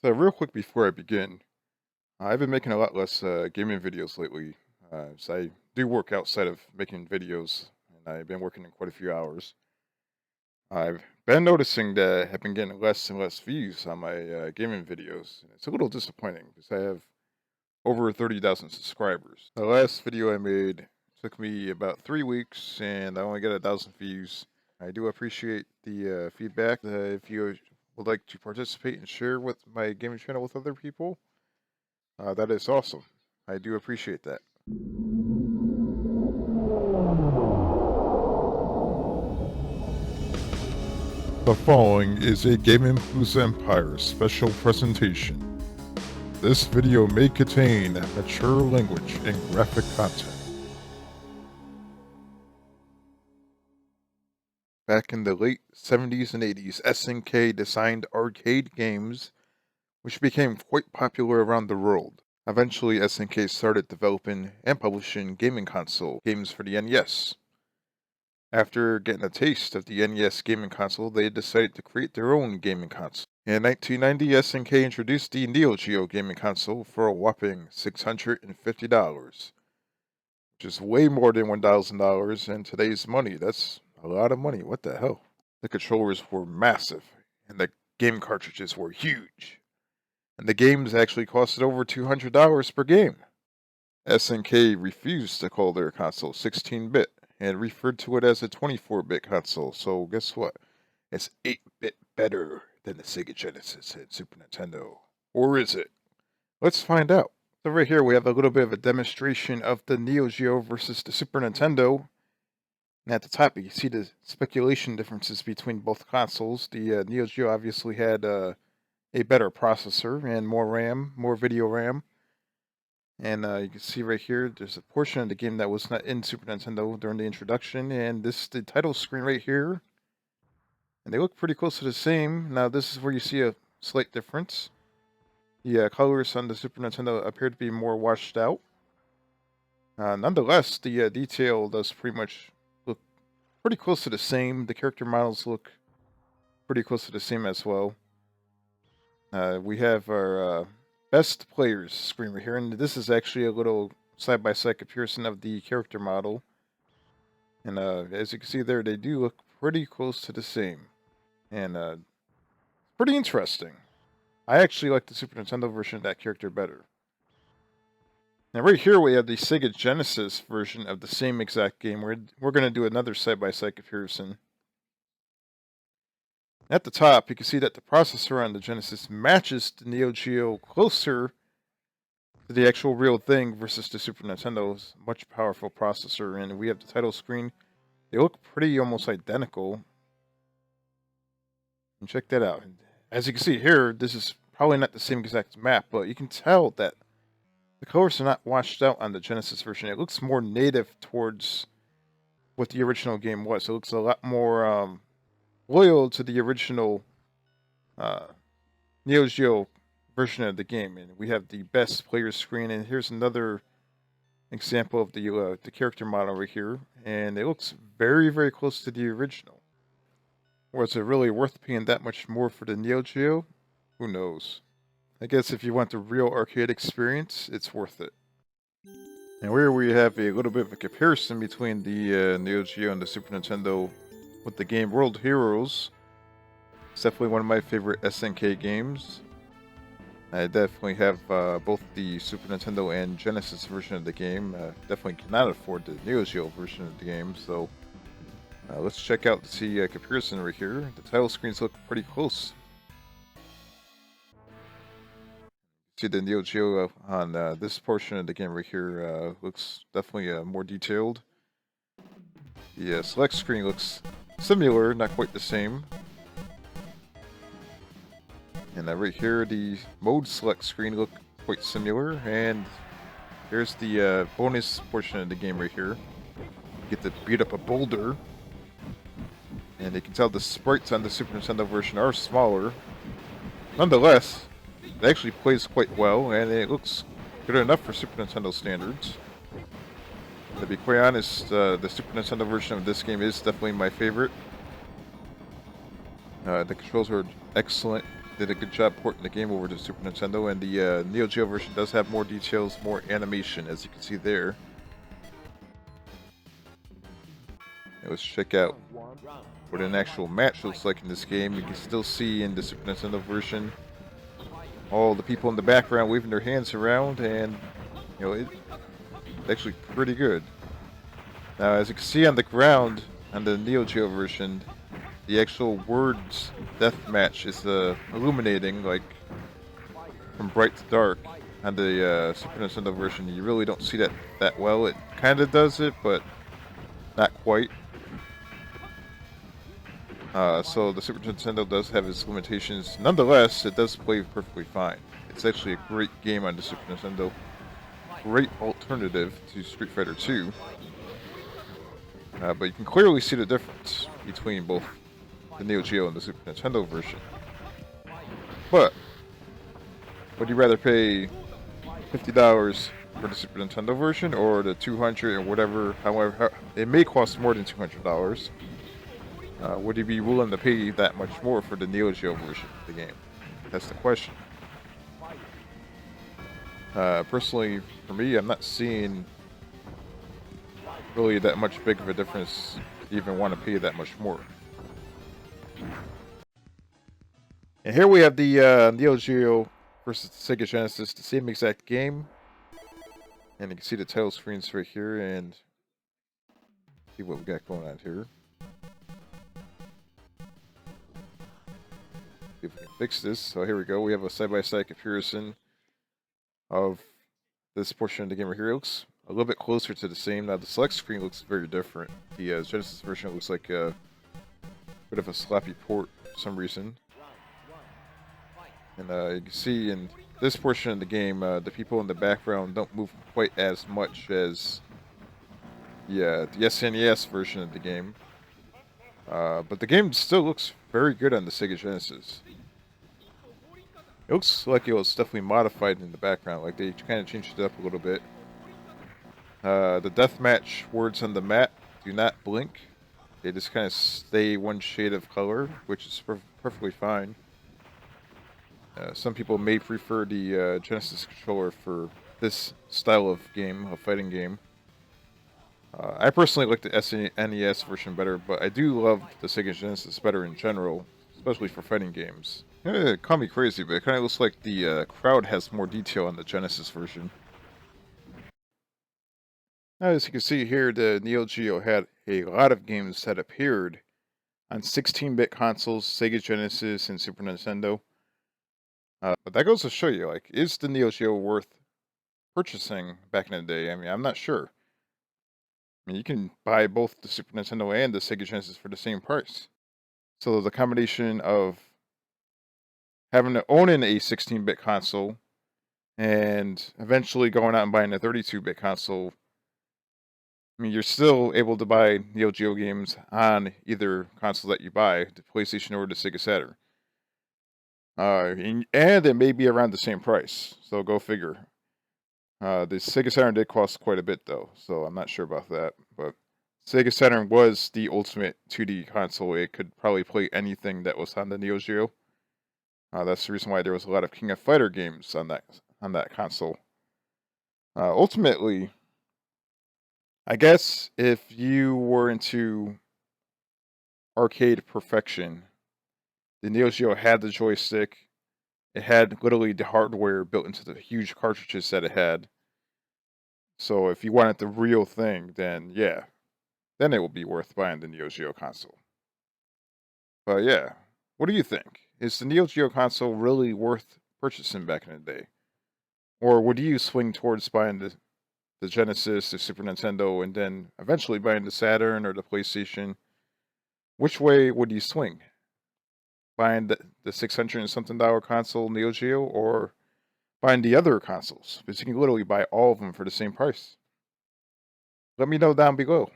So real quick before I begin, I've been making a lot less gaming videos lately. So I do work outside of making videos, and I've been working in quite a few hours. I've been noticing that I've been getting less and less views on my gaming videos. And it's a little disappointing because I have over 30,000 subscribers. The last video I made took me about 3 weeks, and I only got 1,000 views. I do appreciate the feedback. If you would like to participate and share with my gaming channel with other people, that is awesome. I do appreciate that. The following is a Gaming Blues Empire special presentation. This video may contain mature language and graphic content. Back in the late 70s and 80s, SNK designed arcade games which became quite popular around the world. Eventually, SNK started developing and publishing gaming console games for the NES. After getting a taste of the NES gaming console, they decided to create their own gaming console. In 1990, SNK introduced the Neo Geo gaming console for a whopping $650, which is way more than $1,000 in today's money. That's a lot of money. What the hell? The controllers were massive, and the game cartridges were huge. And the games actually costed over $200 per game. SNK refused to call their console 16-bit and referred to it as a 24-bit console. So guess what? It's 8-bit better than the Sega Genesis and Super Nintendo. Or is it? Let's find out. So right here we have a little bit of a demonstration of the Neo Geo versus the Super Nintendo. And at the top you can see the speculation differences between both consoles. The Neo Geo obviously had a better processor and more RAM, more video RAM. And you can see right here, there's a portion of the game that was not in Super Nintendo during the introduction. And this is the title screen right here. And they look pretty close to the same. Now this is where you see a slight difference. The colors on the Super Nintendo appear to be more washed out. Nonetheless, the detail does pretty much look pretty close to the same. The character models look pretty close to the same as well. We have our best players screen right here, and this is actually a little side-by-side comparison of the character model. And as you can see there, they do look pretty close to the same. And pretty interesting. I actually like the Super Nintendo version of that character better. Now right here we have the Sega Genesis version of the same exact game. We're going to do another side-by-side comparison. At the top, you can see that the processor on the Genesis matches the Neo Geo closer to the actual real thing versus the Super Nintendo's much powerful processor. And we have the title screen. They look pretty almost identical. And check that out. As you can see here, this is probably not the same exact map, but you can tell that the colors are not washed out on the Genesis version. It looks more native towards what the original game was. It looks a lot more loyal to the original Neo Geo version of the game. And we have the best player screen. And here's another example of the character model right here. And it looks very, very close to the original. Was it really worth paying that much more for the Neo Geo? Who knows? I guess if you want the real arcade experience, it's worth it. And here we have a little bit of a comparison between the Neo Geo and the Super Nintendo with the game World Heroes. It's definitely one of my favorite SNK games. I definitely have both the Super Nintendo and Genesis version of the game. Definitely cannot afford the Neo Geo version of the game, so let's check out the comparison right here. The title screens look pretty close. See the Neo Geo on this portion of the game right here looks definitely more detailed. The select screen looks similar, not quite the same. And right here, the mode select screen look quite similar. And here's the bonus portion of the game right here. You get to beat up a boulder. And you can tell the sprites on the Super Nintendo version are smaller. Nonetheless, it actually plays quite well, and it looks good enough for Super Nintendo standards. To be quite honest, the Super Nintendo version of this game is definitely my favorite. The controls are excellent. did a good job porting the game over to Super Nintendo, and the Neo Geo version does have more details, more animation, as you can see there. And let's check out what an actual match looks like in this game. You can still see in the Super Nintendo version all the people in the background waving their hands around, and it's actually pretty good. Now, as you can see on the ground on the Neo Geo version, the actual words deathmatch is illuminating, like from bright to dark. On the Super Nintendo version, you really don't see that well. It kind of does it, but not quite. So the Super Nintendo does have its limitations. Nonetheless, it does play perfectly fine. It's actually a great game on the Super Nintendo. Great alternative to Street Fighter 2. But you can clearly see the difference between both the Neo Geo and the Super Nintendo version. But would you rather pay $50 for the Super Nintendo version or the $200 or whatever? However, it may cost more than $200. Would you be willing to pay that much more for the Neo Geo version of the game? That's the question. Personally, for me, I'm not seeing really that much big of a difference to even want to pay that much more. And here we have the Neo Geo versus the Sega Genesis, the same exact game. And you can see the title screens right here and see what we got going on here. See if we can fix this. So here we go. We have a side-by-side comparison of this portion of the game right here. It looks a little bit closer to the same. Now the select screen looks very different. The Genesis version looks like a bit of a sloppy port for some reason. And you can see in this portion of the game, the people in the background don't move quite as much as the SNES version of the game. But the game still looks very good on the Sega Genesis. It looks like it was definitely modified in the background, like they kind of changed it up a little bit. The deathmatch words on the mat do not blink. They just kind of stay one shade of color, which is perfectly fine. Some people may prefer the Genesis controller for this style of game, a fighting game. I personally like the SNES version better, but I do love the Sega Genesis better in general, especially for fighting games. Call me crazy, but it kind of looks like the crowd has more detail on the Genesis version. Now, as you can see here, the Neo Geo had a lot of games that appeared on 16-bit consoles, Sega Genesis, and Super Nintendo. But that goes to show you, like, is the Neo Geo worth purchasing back in the day? I mean, I'm not sure. I mean, you can buy both the Super Nintendo and the Sega Genesis for the same price. So the combination of having to own a 16-bit console and eventually going out and buying a 32-bit console, I mean, you're still able to buy Neo Geo games on either console that you buy, the PlayStation or the Sega Saturn. And it may be around the same price, so go figure. The Sega Saturn did cost quite a bit, though, so I'm not sure about that. But Sega Saturn was the ultimate 2D console. It could probably play anything that was on the Neo Geo. That's the reason why there was a lot of King of Fighter games on that console. Ultimately, I guess if you were into arcade perfection, the Neo Geo had the joystick. It had literally the hardware built into the huge cartridges that it had. So if you wanted the real thing, then yeah, then it would be worth buying the Neo Geo console. But yeah, what do you think? Is the Neo Geo console really worth purchasing back in the day? Or would you swing towards buying the Genesis, the Super Nintendo, and then eventually buying the Saturn or the PlayStation? Which way would you swing? Buying the $600 and something console Neo Geo, or buying the other consoles? Because you can literally buy all of them for the same price. Let me know down below.